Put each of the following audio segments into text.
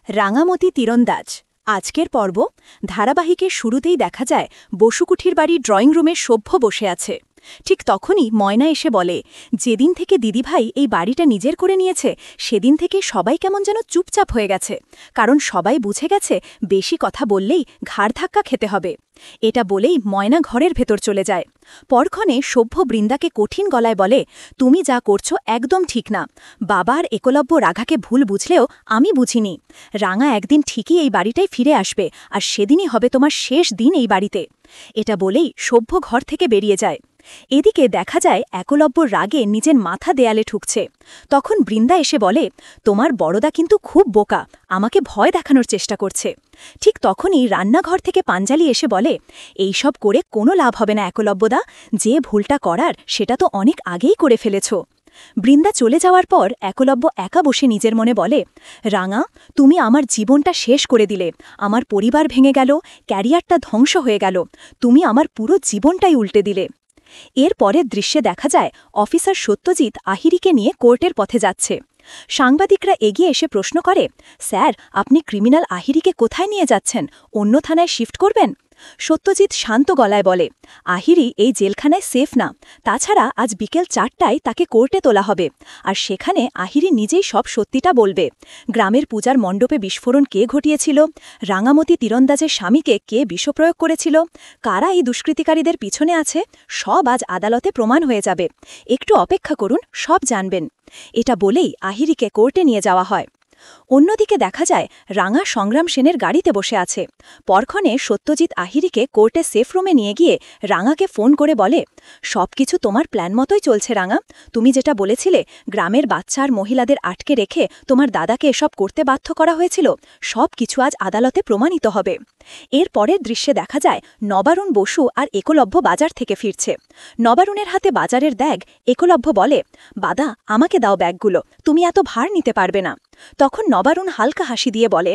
রাঙামতি তীরন্দাজ আজকের পর্ব ধারাবাহিকের শুরুতেই দেখা যায় বসুকুঠির বাড়ির ড্রয়িং রুমে সভ্য বসে আছে। ঠিক তখনই ময়না এসে বলে, যেদিন থেকে দিদিভাই এই বাড়িটা নিজের করে নিয়েছে সেদিন থেকে সবাই কেমন যেন চুপচাপ হয়ে গেছে, কারণ সবাই বুঝে গেছে বেশি কথা বললেই ঘাড় ধাক্কা খেতে হবে। এটা বলেই ময়না ঘরের ভেতর চলে যায়। পরক্ষণে সভ্য বৃন্দাকে কঠিন গলায় বলে, তুমি যা করছো একদম ঠিক না। বাবার একলব্য রাঘাকে ভুল বুঝলেও আমি বুঝিনি। রাঙা একদিন ঠিকই এই বাড়িটাই ফিরে আসবে, আর সেদিনই হবে তোমার শেষ দিন এই বাড়িতে। এটা বলেই সভ্য ঘর থেকে বেরিয়ে যায়। এদিকে দেখা যায় একলব্য রাগে নিজের মাথা দেয়ালে ঠুকছে। তখন বৃন্দা এসে বলে, তোমার বড়দা কিন্তু খুব বোকা, আমাকে ভয় দেখানোর চেষ্টা করছে। ঠিক তখনই রান্নাঘর থেকে পাঞ্জালি এসে বলে, এইসব করে কোনো লাভ হবে না একলব্যদা, যে ভুলটা করার সেটা তো অনেক আগেই করে ফেলেছ। বৃন্দা চলে যাওয়ার পর একলব্য একা বসে নিজের মনে বলে, রাঙা, তুমি আমার জীবনটা শেষ করে দিলে, আমার পরিবার ভেঙে গেল, ক্যারিয়ারটা ধ্বংস হয়ে গেল, তুমি আমার পুরো জীবনটাই উল্টে দিলে। এর পরের দৃশ্যে দেখা যায় অফিসার সত্যজিৎ আহিরিকে নিয়ে কোর্টের পথে যাচ্ছে। সাংবাদিকরা এগিয়ে এসে প্রশ্ন করে, স্যার, আপনি ক্রিমিনাল আহিরিকে কোথায় নিয়ে যাচ্ছেন? অন্য থানায় শিফট করবেন? সত্যজিৎ শান্ত গলায় বলে, আহিরি এই জেলখানায় সেফ না, তাছাড়া আজ বিকেল 4টায় তাকে কোর্টে তোলা হবে, আর সেখানে আহিরি নিজেই সব সত্যিটা বলবে। গ্রামের পূজার মণ্ডপে বিস্ফোরণ কে ঘটিয়েছিল, রাঙামতি তীরন্দাজের স্বামীকে কে বিষপ্রয়োগ করেছিল, কারা এই দুষ্কৃতিকারীদের পিছনে আছে, সব আজ আদালতে প্রমাণ হয়ে যাবে। একটু অপেক্ষা করুন, সব জানবেন। এটা বলেই আহিরিকে কোর্টে নিয়ে যাওয়া হয়। অন্যদিকে দেখা যায় রাঙা সংগ্রাম সেনের গাড়িতে বসে আছে। পরক্ষণে সত্যজিৎ আহিরিকে কোর্টে সেফ রুমে নিয়ে গিয়ে রাঙাকে ফোন করে বলে, সবকিছু তোমার প্ল্যান মতোই চলছে রাঙা, তুমি যেটা বলেছিলে গ্রামের বাচ্চা আর মহিলাদের আটকে রেখে তোমার দাদাকে এসব করতে বাধ্য করা হয়েছিল, সব কিছু আজ আদালতে প্রমাণিত হবে। এর পরের দৃশ্যে দেখা যায় নবারুণ বসু আর একলব্য বাজার থেকে ফিরছে। নবারুণের হাতে বাজারের ব্যাগ। একলব্য বলে, বাদা, আমাকে দাও ব্যাগগুলো, তুমি এত ভার নিতে পারবে না। তখন নবারুণ হালকা হাসি দিয়ে বলে,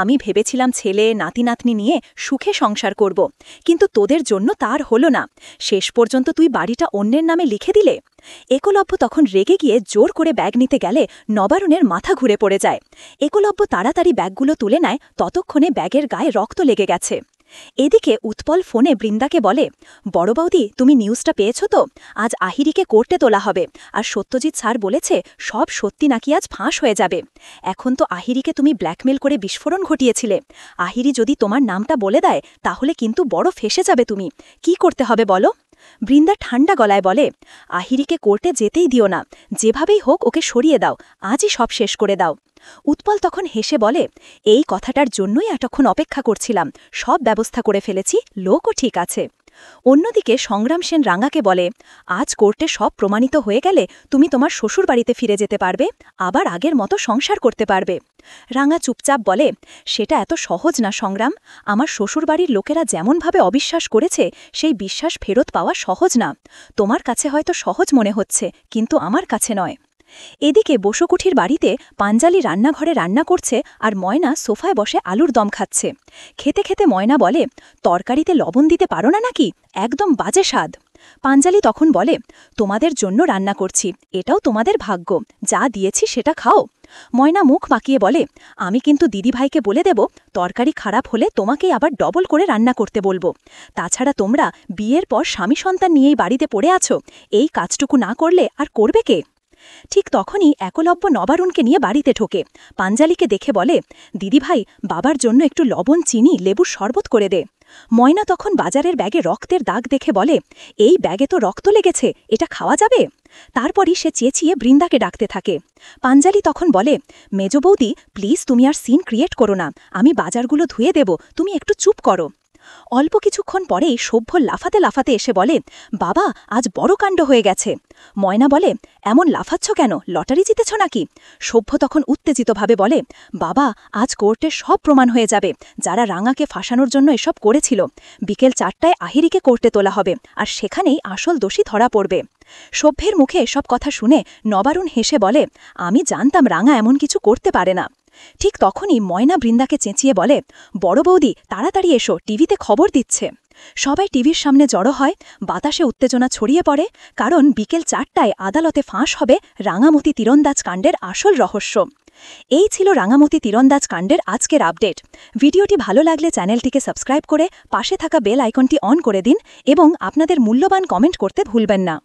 আমি ভেবেছিলাম ছেলে নাতি নাতনি নিয়ে সুখে সংসার করব, কিন্তু তোদের জন্য তার হলো না, শেষ পর্যন্ত তুই বাড়িটা অন্যের নামে লিখে দিলে। একলব্য তখন রেগে গিয়ে জোর করে ব্যাগ নিতে গেলে নবারুণের মাথা ঘুরে পড়ে যায়। একলব্য তাড়াতাড়ি ব্যাগগুলো তুলে নেয়, ততক্ষণে ব্যাগের গায়ে রক্ত লেগে গেছে। এদিকে উৎপল ফোনে বৃন্দাকে বলে, বড় বৌদি, তুমি নিউজটা পেয়েছ তো? আজ আহিরিকে কোর্টে তোলা হবে, আর সত্যজিৎ স্যার বলেছে সব সত্যি নাকি আজ ফাঁস হয়ে যাবে। এখন তো আহিরিকে তুমি ব্ল্যাকমেল করে বিস্ফোরণ ঘটিয়েছিলে, আহিরি যদি তোমার নামটা বলে দেয় তাহলে কিন্তু বড় ফেসে যাবে, তুমি কি করতে হবে বলো? বৃন্দা ঠান্ডা গলায় বলে, আহিরিকে কোর্টে যেতেই দিও না, যেভাবেই হোক ওকে সরিয়ে দাও, আজই সব শেষ করে দাও। উৎপল তখন হেসে বলে, এই কথাটার জন্যই এতক্ষণ অপেক্ষা করছিলাম, সব ব্যবস্থা করে ফেলেছি, লোকও ঠিক আছে। অন্যদিকে সংগ্রাম সেন রাঙাকে বলে, আজ কোর্টে সব প্রমাণিত হয়ে গেলে তুমি তোমার শ্বশুর বাড়িতে ফিরে যেতে পারবে, আবার আগের মতো সংসার করতে পারবে। রাঙা চুপচাপ বলে, সেটা এত সহজ না সংগ্রাম, আমার শ্বশুরবাড়ির লোকেরা যেমনভাবে অবিশ্বাস করেছে সেই বিশ্বাস ফেরত পাওয়া সহজ না। তোমার কাছে হয়তো সহজ মনে হচ্ছে, কিন্তু আমার কাছে নয়। এদিকে বসুকুঠির বাড়িতে পাঞ্জালি রান্নাঘরে রান্না করছে, আর ময়না সোফায় বসে আলুর দম খাচ্ছে। খেতে খেতে ময়না বলে, তরকারিতে লবণ দিতে পারো না নাকি, একদম বাজে স্বাদ। পাঞ্জালি তখন বলে, তোমাদের জন্য রান্না করছি, এটাও তোমাদের ভাগ্য, যা দিয়েছি সেটা খাও। ময়না মুখ বাঁকিয়ে বলে, আমি কিন্তু দিদিভাইকে বলে দেব তরকারি খারাপ হলে তোমাকেই আবার ডবল করে রান্না করতে বলবো। তাছাড়া তোমরা বিয়ের পর স্বামী সন্তান নিয়েই বাড়িতে পড়ে আছো, এই কাজটুকু না করলে আর করবে কে? ঠিক তখনই একলব্য নবারুণকে নিয়ে বাড়িতে ঢোকে। পাঞ্জালিকে দেখে বলে, দিদিভাই, বাবার জন্য একটু লবণ চিনি লেবুর শরবত করে দে। ময়না তখন বাজারের ব্যাগে রক্তের দাগ দেখে বলে, এই ব্যাগে তো রক্ত লেগেছে, এটা খাওয়া যাবে? তারপরই সে চেঁচিয়ে বৃন্দাকে ডাকতে থাকে। পাঞ্জালি তখন বলে, মেজ বৌদি, প্লিজ তুমি আর সিন ক্রিয়েট করো না, আমি বাজারগুলো ধুয়ে দেব, তুমি একটু চুপ করো। অল্প কিছুক্ষণ পরেই সভ্য লাফাতে লাফাতে এসে বলে, বাবা, আজ বড় কাণ্ড হয়ে গেছে। ময়না বলে, এমন লাফাচ্ছ কেন, লটারি জিতেছ নাকি? সভ্য তখন উত্তেজিতভাবে বলে, বাবা, আজ কোর্টে সব প্রমাণ হয়ে যাবে, যারা রাঙাকে ফাঁসানোর জন্য এসব করেছিল। বিকেল 4টায় আহিরিকে কোর্টে তোলা হবে, আর সেখানেই আসল দোষী ধরা পড়বে। সভ্যের মুখে এসব কথা শুনে নবারুণ হেসে বলে, আমি জানতাম রাঙা এমন কিছু করতে পারে না। ঠিক তখনই ময়না বৃন্দাকে চেঁচিয়ে বলে, বড় বৌদি, তাড়াতাড়ি এসো, টিভিতে খবর দিচ্ছে। সবাই টিভির সামনে জড়ো হয়, বাতাসে উত্তেজনা ছড়িয়ে পড়ে, কারণ বিকেল 4টায় আদালতে ফাঁস হবে রাঙামতি তীরন্দাজ কাণ্ডের আসল রহস্য। এই ছিল রাঙামতি তীরন্দাজ কাণ্ডের আজকের আপডেট। ভিডিওটি ভালো লাগলে চ্যানেলটিকে সাবস্ক্রাইব করে পাশে থাকা বেল আইকনটি অন করে দিন এবং আপনাদের মূল্যবান কমেন্ট করতে ভুলবেন না।